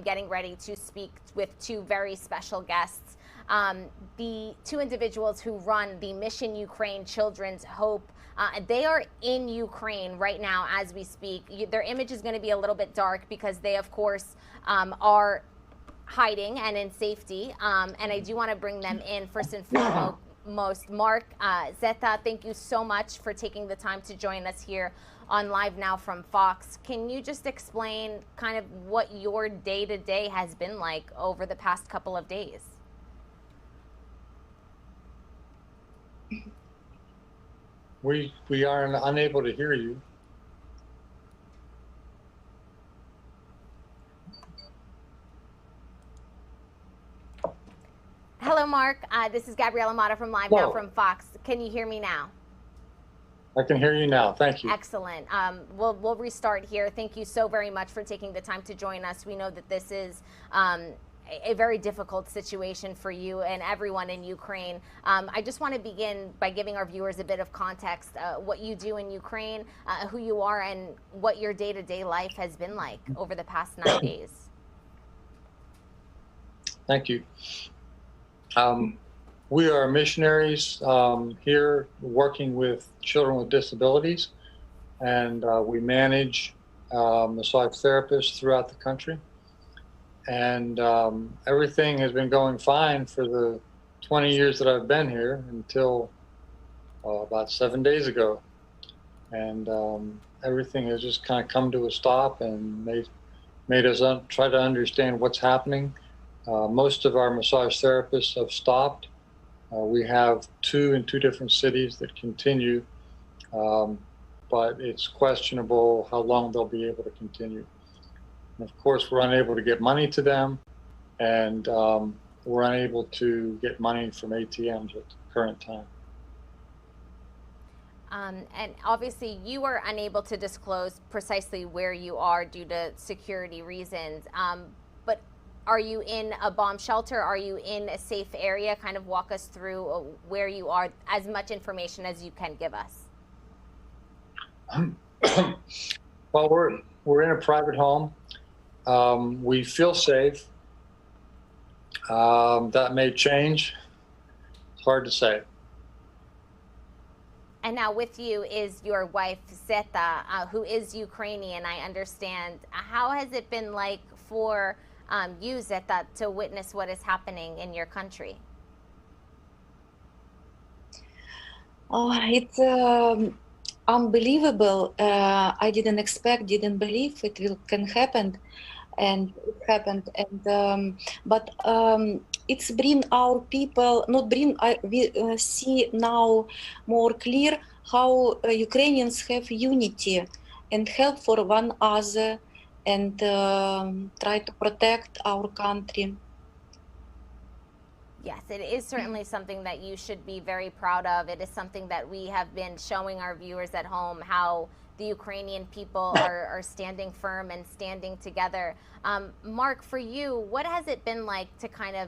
getting ready to speak with two very special guests. The two individuals who run the Mission Ukraine Children's Hope, they are in Ukraine right now as we speak. Their image is going to be a little bit dark because they, of course, are hiding and in safety. And I do want to bring them in first and foremost. Mark, Sveta, thank you so much for taking the time to join us here on Live Now from Fox. Can you just explain kind of what your day-to-day has been like over the past couple of days? We are unable to hear you. Hello, Mark. This is Gabriela Mata from Live Now from Fox. Can you hear me now? I can hear you now. Thank you. Excellent. We'll restart here. Thank you so very much for taking the time to join us. We know that this is a very difficult situation for you and everyone in Ukraine. I just want to begin by giving our viewers a bit of context, what you do in Ukraine, who you are, and what your day-to-day life has been like over the past 9 days. Thank you. We are missionaries here working with children with disabilities, and we manage massage therapists throughout the country. And everything has been going fine for the 20 years that I've been here until about 7 days ago. And everything has just kind of come to a stop and made us try to understand what's happening. Most of our massage therapists have stopped. We have two in two different cities that continue, but it's questionable how long they'll be able to continue. And of course, we're unable to get money to them, and we're unable to get money from ATMs at the current time. And obviously, you are unable to disclose precisely where you are due to security reasons. But are you in a bomb shelter? Are you in a safe area? Kind of walk us through where you are, as much information as you can give us. Well, we're in a private home. We feel safe. That may change. It's hard to say. And now with you is your wife, Sveta, who is Ukrainian, I understand. How has it been like for you, Sveta, to witness what is happening in your country? Oh, it's unbelievable. I didn't expect, didn't believe it can happen, and it happened. And but it's bring our people, not bring. We see now more clear how Ukrainians have unity and help for one another, and try to protect our country. Yes, it is certainly something that you should be very proud of. It is something that we have been showing our viewers at home, how the Ukrainian people are standing firm and standing together. Mark, for you, what has it been like to kind of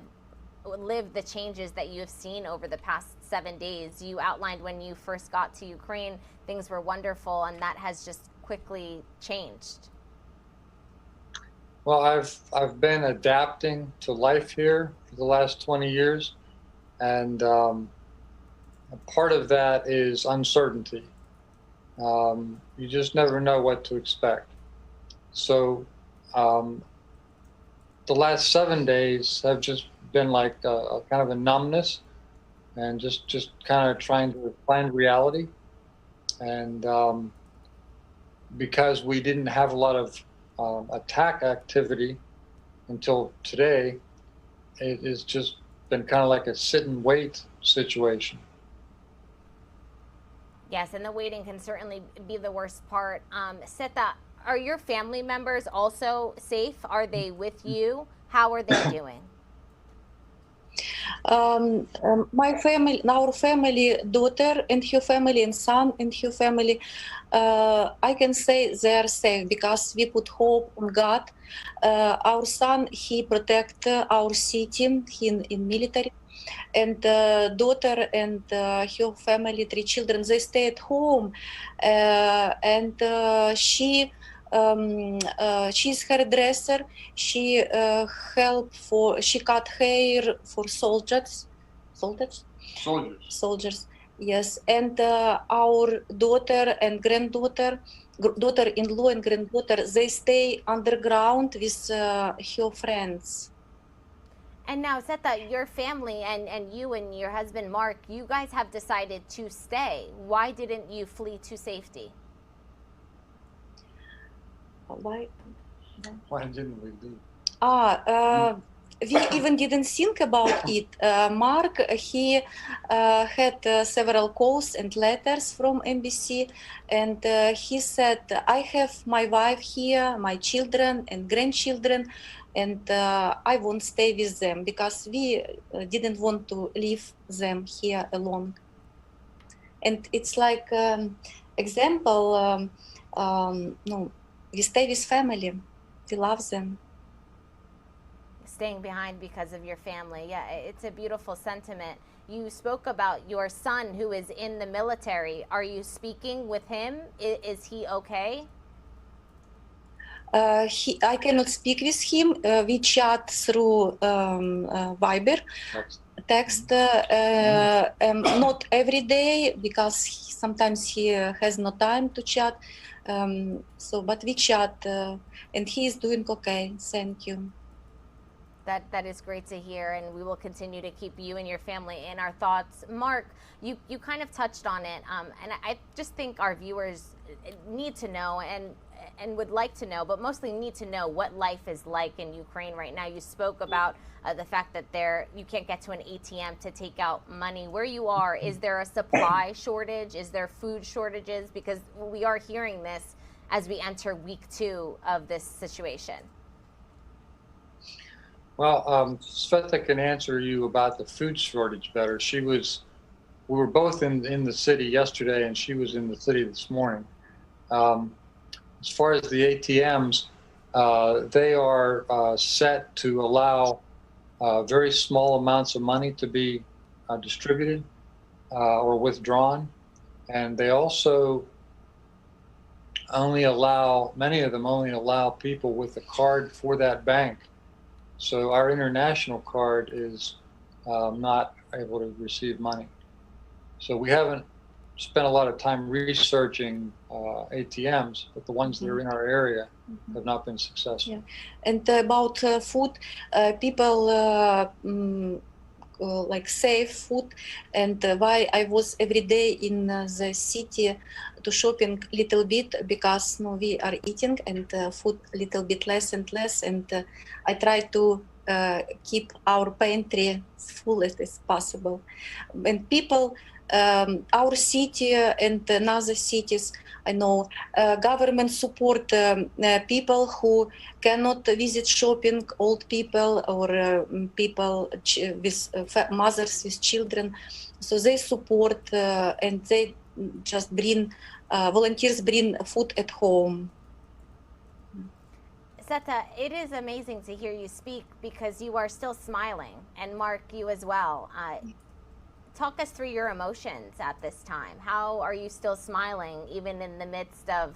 live the changes that you have seen over the past 7 days? You outlined when you first got to Ukraine, things were wonderful, and that has just quickly changed. Well, I've been adapting to life here for the last 20 years, and part of that is uncertainty. You just never know what to expect. So the last 7 days have just been like a kind of a numbness, and just kind of trying to find reality. And because we didn't have a lot of attack activity until today, it has just been kind of like a sit and wait situation. Yes, and the waiting can certainly be the worst part. Sveta, are your family members also safe? Are they with you? How are they doing? My family, our family, daughter and her family, and son and her family, I can say they are safe because we put hope on God. Our son, he protect our city, he in military, and daughter and her family, 3 children, they stay at home, and she she's hairdresser. She she cut hair for soldiers. Soldiers. Yes, and our daughter and granddaughter, daughter-in-law and granddaughter, they stay underground with her friends. And now, Sveta, your family and you and your husband, Mark, you guys have decided to stay. Why didn't you flee to safety? Why didn't we leave? We even didn't think about it. Mark, he had several calls and letters from embassy, and he said, I have my wife here, my children and grandchildren, and I won't stay with them because we didn't want to leave them here alone. And it's like example, no, we stay with family, we love them. Staying behind because of your family. Yeah, it's a beautiful sentiment. You spoke about your son who is in the military. Are you speaking with him? Is he okay? I cannot speak with him. We chat through Viber, text, not every day because sometimes he has no time to chat. But we chat, and he is doing okay. Thank you. That is great to hear, and we will continue to keep you and your family in our thoughts. Mark, you kind of touched on it, and I just think our viewers need to know and would like to know, but mostly need to know what life is like in Ukraine right now. You spoke about the fact that you can't get to an ATM to take out money. Where you are, is there a supply shortage? Is there food shortages? Because we are hearing this as we enter week 2 of this situation. Well, Sveta can answer you about the food shortage better. We were both in the city yesterday, and she was in the city this morning. As far as the ATMs, they are set to allow very small amounts of money to be distributed or withdrawn. And they also many of them only allow people with a card for that bank. So our international card is not able to receive money. So we haven't spent a lot of time researching ATMs, but the ones that are in our area have not been successful. Yeah. And about food, people like save food, and why I was every day in the city to shopping little bit, because we are eating and food a little bit less and less, and I try to keep our pantry as full as possible. And people, our city and other cities, I know government support people who cannot visit shopping, old people or people with mothers with children. So they support and they just bring, volunteers bring food at home. Sveta, it is amazing to hear you speak because you are still smiling, and Mark, you as well. Talk us through your emotions at this time. How are you still smiling even in the midst of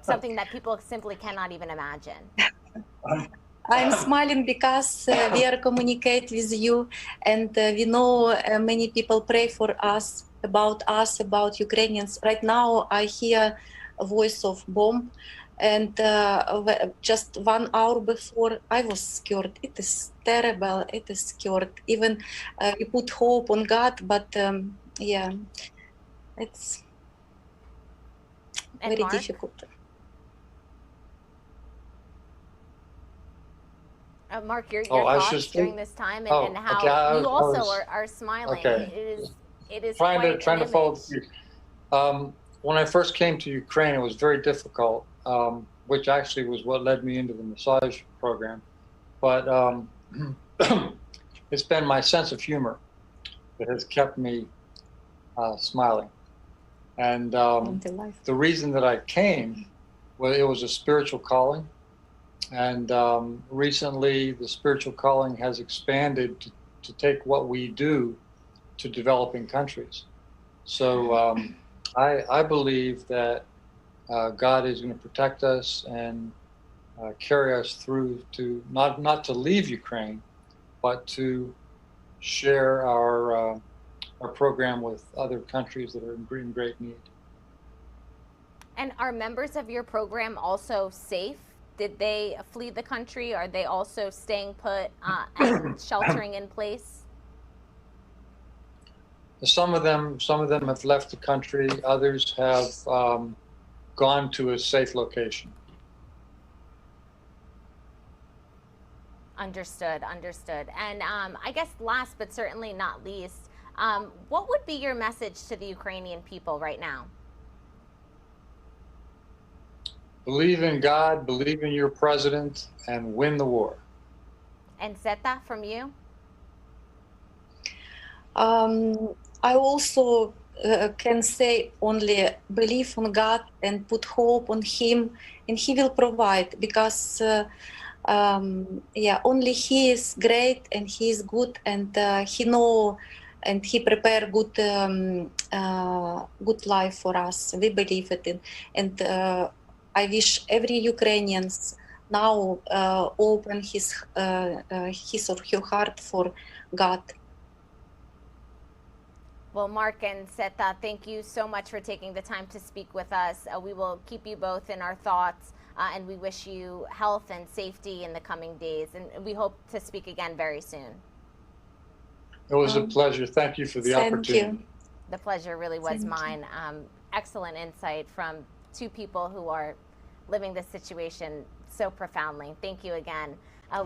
something that people simply cannot even imagine? I'm smiling because we are communicate with you, and we know many people pray for us, about Ukrainians. Right now I hear a voice of bomb, and just 1 hour before I was scared. It is terrible, it is scared. Even we put hope on God, but yeah, it's very difficult. Mark, your thoughts during this time, and how you also are smiling. Okay. It is trying to follow through. When I first came to Ukraine, it was very difficult, which actually was what led me into the massage program. But it's been my sense of humor that has kept me smiling. And the reason that I came, well, it was a spiritual calling. And recently, the spiritual calling has expanded to take what we do to developing countries. So I believe that God is going to protect us and carry us through to not to leave Ukraine, but to share our program with other countries that are in great need. And are members of your program also safe? Did they flee the country? Are they also staying put and sheltering in place? Some of them have left the country. Others have gone to a safe location. Understood, understood. And I guess last but certainly not least, what would be your message to the Ukrainian people right now? Believe in God, believe in your president, and win the war. And Sveta, from you? I also can say only believe on God and put hope on Him, and He will provide, because only He is great and He is good, and He know and He prepare good good life for us. We believe it in, and I wish every Ukrainians now open his or her heart for God. Well, Mark and Sveta, thank you so much for taking the time to speak with us. We will keep you both in our thoughts, and we wish you health and safety in the coming days. And we hope to speak again very soon. It was a pleasure. Thank you for the opportunity. You. The pleasure really was mine. Excellent insight from two people who are living this situation so profoundly. Thank you again.